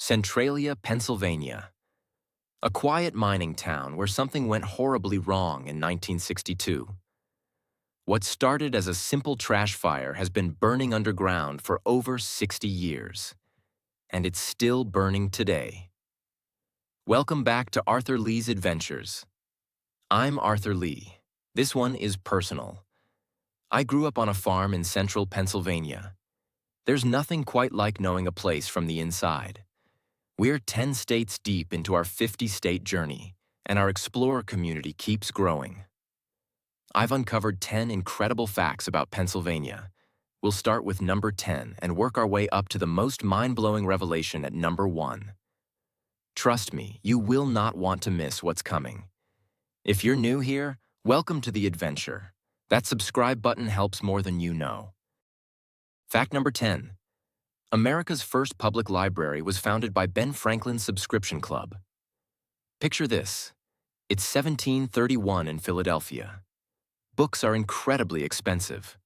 Centralia, Pennsylvania. A quiet mining town where something went horribly wrong in 1962. What started as a simple trash fire has been burning underground for over 60 years. And it's still burning today. Welcome back to Arthur Lee's Adventures. I'm Arthur Lee. This one is personal. I grew up on a farm in central Pennsylvania. There's nothing quite like knowing a place from the inside. We're 10 states deep into our 50-state journey, and our explorer community keeps growing. I've uncovered 10 incredible facts about Pennsylvania. We'll start with number 10 and work our way up to the most mind-blowing revelation at number 1. Trust me, you will not want to miss what's coming. If you're new here, welcome to the adventure. That subscribe button helps more than you know. Fact number 10. America's first public library was founded by Ben Franklin's Subscription Club. Picture this. It's 1731 in Philadelphia. Books are incredibly expensive.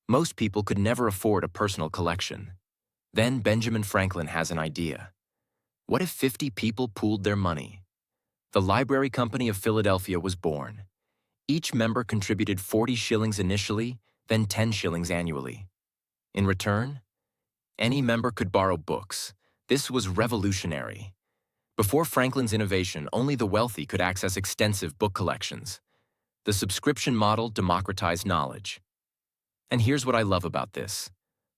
Most people could never afford a personal collection. Then Benjamin Franklin has an idea. What if 50 people pooled their money? The Library Company of Philadelphia was born. Each member contributed 40 shillings initially, then 10 shillings annually. In return, any member could borrow books. This was revolutionary. Before Franklin's innovation, only the wealthy could access extensive book collections. The subscription model democratized knowledge. And here's what I love about this.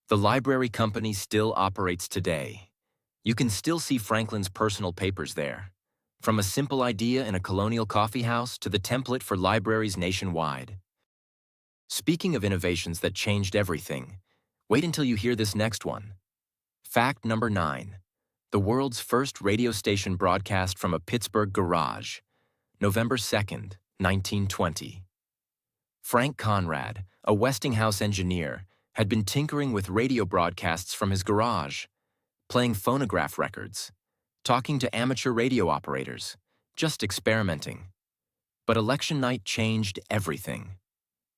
The Library Company still operates today. You can still see Franklin's personal papers there. From a simple idea in a colonial coffee house to the template for libraries nationwide. Speaking of innovations that changed everything, wait until you hear this next one. Fact number 9. The world's first radio station broadcast from a Pittsburgh garage. November 2nd, 1920. Frank Conrad, a Westinghouse engineer, had been tinkering with radio broadcasts from his garage, playing phonograph records, talking to amateur radio operators, just experimenting. But election night changed everything.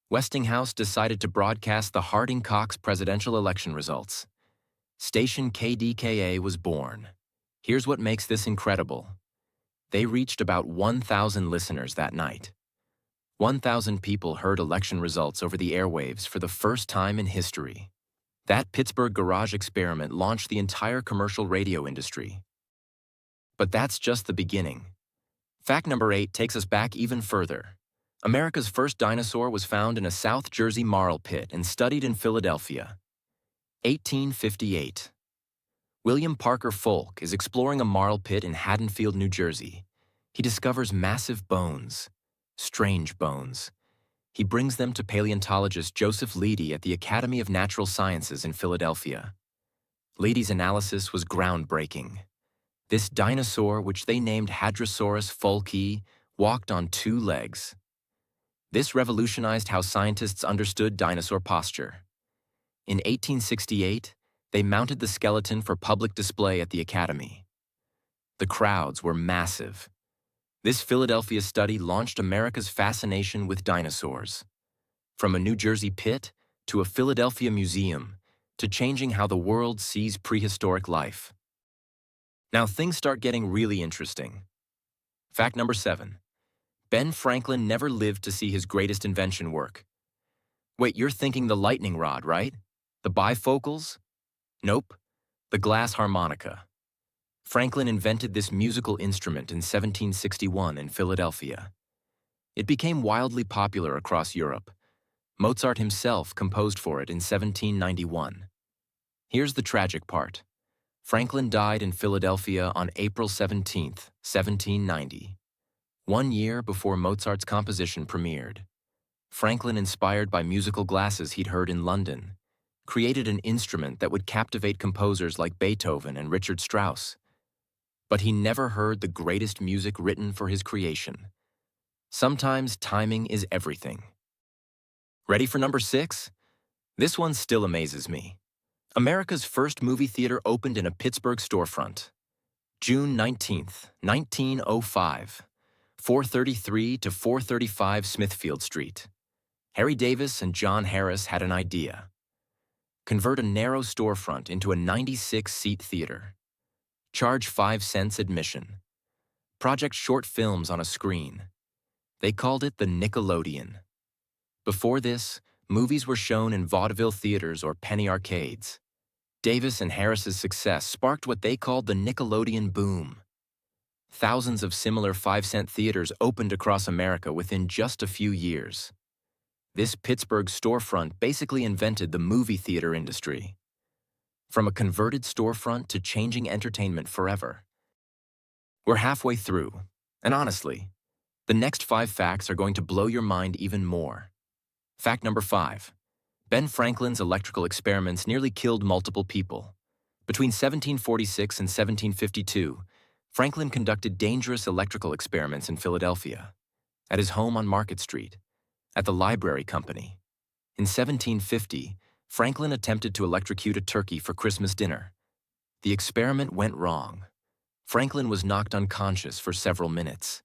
Westinghouse decided to broadcast the Harding-Cox presidential election results. Station KDKA was born. Here's what makes this incredible. They reached about 1,000 listeners that night. 1,000 people heard election results over the airwaves for the first time in history. That Pittsburgh garage experiment launched the entire commercial radio industry. But that's just the beginning. Fact number 8 takes us back even further. America's first dinosaur was found in a South Jersey marl pit and studied in Philadelphia. 1858. William Parker Folk is exploring a marl pit in Haddonfield, New Jersey. He discovers massive bones, strange bones. He brings them to paleontologist Joseph Leidy at the Academy of Natural Sciences in Philadelphia. Leidy's analysis was groundbreaking. This dinosaur, which they named Hadrosaurus folki, walked on 2 legs. This revolutionized how scientists understood dinosaur posture. In 1868, they mounted the skeleton for public display at the Academy. The crowds were massive. This Philadelphia study launched America's fascination with dinosaurs. From a New Jersey pit to a Philadelphia museum to changing how the world sees prehistoric life. Now things start getting really interesting. Fact number 7. Ben Franklin never lived to see his greatest invention work. Wait, you're thinking the lightning rod, right? The bifocals? Nope, the glass harmonica. Franklin invented this musical instrument in 1761 in Philadelphia. It became wildly popular across Europe. Mozart himself composed for it in 1791. Here's the tragic part. Franklin died in Philadelphia on April 17, 1790. 1 year before Mozart's composition premiered. Franklin, inspired by musical glasses he'd heard in London, created an instrument that would captivate composers like Beethoven and Richard Strauss. But he never heard the greatest music written for his creation. Sometimes timing is everything. Ready for number 6? This one still amazes me. America's first movie theater opened in a Pittsburgh storefront. June 19, 1905, 433 to 435 Smithfield Street. Harry Davis and John Harris had an idea. Convert a narrow storefront into a 96-seat theater. Charge 5 cents admission. Project short films on a screen. They called it the Nickelodeon. Before this, movies were shown in vaudeville theaters or penny arcades. Davis and Harris's success sparked what they called the Nickelodeon boom. Thousands of similar 5-cent theaters opened across America within just a few years. This Pittsburgh storefront basically invented the movie theater industry. From a converted storefront to changing entertainment forever. We're halfway through, and honestly, the next 5 facts are going to blow your mind even more. Fact number 5. Ben Franklin's electrical experiments nearly killed multiple people. Between 1746 and 1752, Franklin conducted dangerous electrical experiments in Philadelphia, at his home on Market Street, at the Library Company. In 1750, Franklin attempted to electrocute a turkey for Christmas dinner. The experiment went wrong. Franklin was knocked unconscious for several minutes.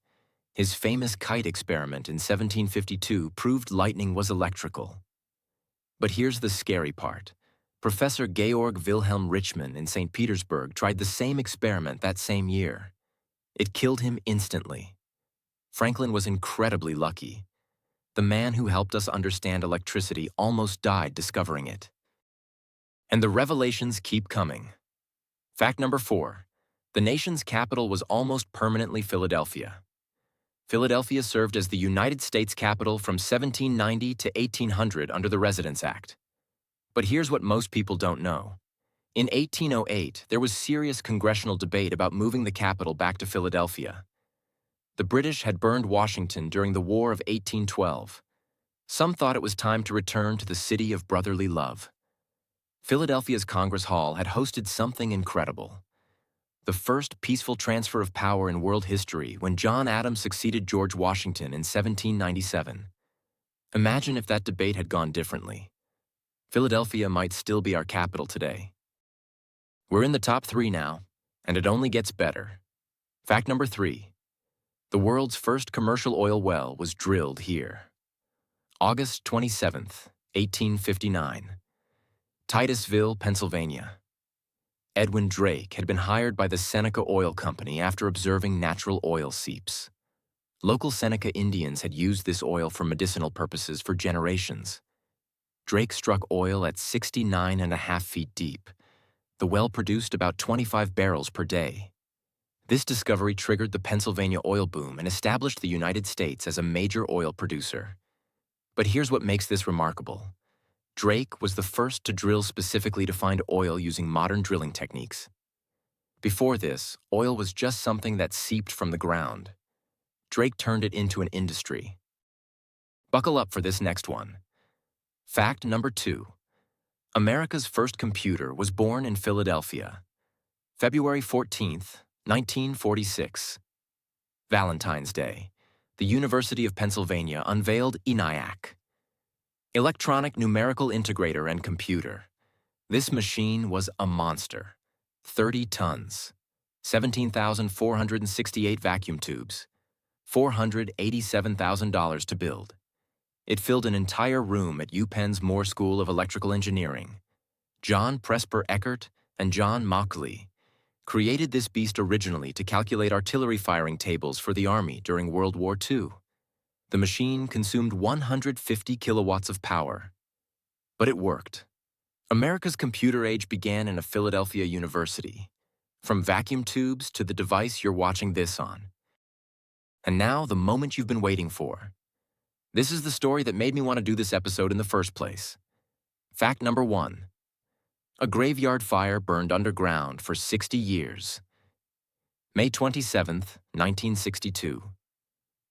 His famous kite experiment in 1752 proved lightning was electrical. But here's the scary part. Professor Georg Wilhelm Richmann in St. Petersburg tried the same experiment that same year. It killed him instantly. Franklin was incredibly lucky. The man who helped us understand electricity almost died discovering it. And the revelations keep coming. Fact number 4. The nation's capital was almost permanently Philadelphia. Philadelphia served as the United States capital from 1790 to 1800 under the Residence Act. But here's what most people don't know. In 1808, there was serious congressional debate about moving the capital back to Philadelphia. The British had burned Washington during the War of 1812. Some thought it was time to return to the city of brotherly love. Philadelphia's Congress Hall had hosted something incredible. The first peaceful transfer of power in world history when John Adams succeeded George Washington in 1797. Imagine if that debate had gone differently. Philadelphia might still be our capital today. We're in the top 3 now, and it only gets better. Fact number 3. The world's first commercial oil well was drilled here. August 27th, 1859. Titusville, Pennsylvania. Edwin Drake had been hired by the Seneca Oil Company after observing natural oil seeps. Local Seneca Indians had used this oil for medicinal purposes for generations. Drake struck oil at 69.5 feet deep. The well produced about 25 barrels per day. This discovery triggered the Pennsylvania oil boom and established the United States as a major oil producer. But here's what makes this remarkable. Drake was the first to drill specifically to find oil using modern drilling techniques. Before this, oil was just something that seeped from the ground. Drake turned it into an industry. Buckle up for this next one. Fact number 2. America's first computer was born in Philadelphia. February 14th, 1946. Valentine's Day. The University of Pennsylvania unveiled ENIAC. Electronic Numerical Integrator and Computer. This machine was a monster. 30 tons. 17,468 vacuum tubes. $487,000 to build. It filled an entire room at UPenn's Moore School of Electrical Engineering. John Presper Eckert and John Mauchly created this beast originally to calculate artillery firing tables for the Army during World War II. The machine consumed 150 kilowatts of power. But it worked. America's computer age began in a Philadelphia university, from vacuum tubes to the device you're watching this on. And now, the moment you've been waiting for. This is the story that made me want to do this episode in the first place. Fact number 1. A graveyard fire burned underground for 60 years. May 27th, 1962.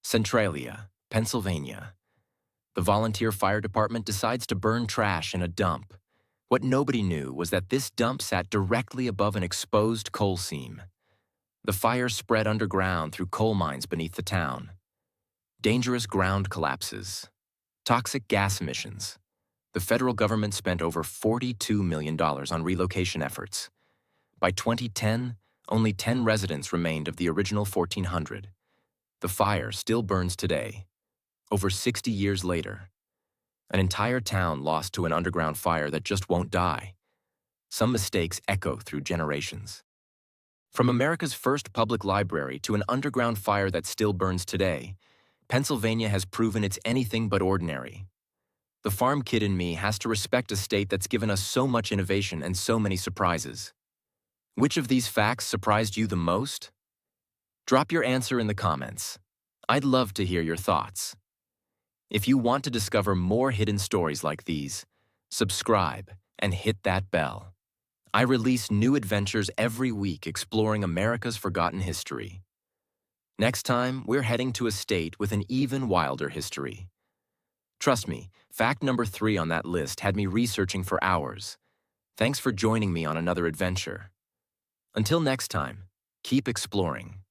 Centralia, Pennsylvania. The volunteer fire department decides to burn trash in a dump. What nobody knew was that this dump sat directly above an exposed coal seam. The fire spread underground through coal mines beneath the town. Dangerous ground collapses. Toxic gas emissions. The federal government spent over $42 million on relocation efforts. By 2010, only 10 residents remained of the original 1,400. The fire still burns today, over 60 years later. An entire town lost to an underground fire that just won't die. Some mistakes echo through generations. From America's first public library to an underground fire that still burns today, Pennsylvania has proven it's anything but ordinary. The farm kid in me has to respect a state that's given us so much innovation and so many surprises. Which of these facts surprised you the most? Drop your answer in the comments. I'd love to hear your thoughts. If you want to discover more hidden stories like these, subscribe and hit that bell. I release new adventures every week exploring America's forgotten history. Next time, we're heading to a state with an even wilder history. Trust me, fact number 3 on that list had me researching for hours. Thanks for joining me on another adventure. Until next time, keep exploring.